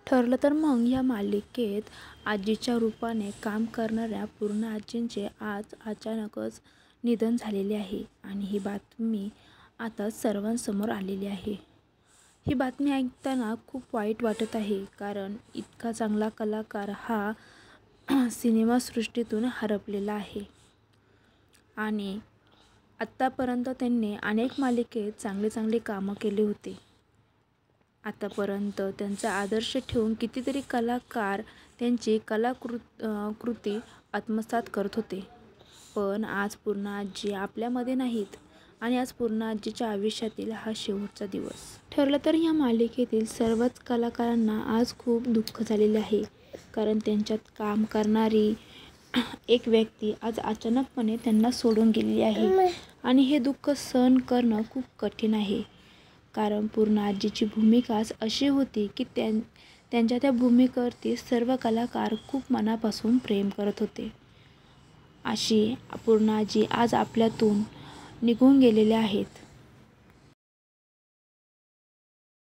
ठरलं तर मग या मालिकेत आजीच्या रूपाने काम करणाऱ्या पूर्णा आजींचे आज अचानकच निधन झालेले आहे आणि ही बातमी आता सर्वांसमोर आलेली आहे. ही बातमी ऐकताना खूप वाईट वाटत आहे, कारण इतका चांगला कलाकार हा सिनेमासृष्टीतून हरपलेला आहे आणि आत्तापर्यंत त्यांनी अनेक मालिकेत चांगले कामं केले होते. आतापर्यंत त्यांचा आदर्श ठेवून कितीतरी कलाकार त्यांची कृती आत्मसात करत होते. पण आज पूर्णा आजी आपल्यामध्ये नाहीत आणि आज पूर्णा आजीच्या आयुष्यातील हा शेवटचा दिवस. ठरलं तर या मालिकेतील सर्वच कलाकारांना आज खूप दुःख झालेले आहे, कारण त्यांच्यात काम करणारी एक व्यक्ती आज अचानकपणे त्यांना सोडून गेलेली आहे आणि हे दुःख सहन करणं खूप कठीण आहे. कारण पूर्णा आजीची भूमिकाच अशी होती की त्यांच्या त्या भूमिकेवरती सर्व कलाकार खूप मनापासून प्रेम करत होते. अशी पूर्णा आजी आज आपल्यातून निघून गेलेल्या आहेत.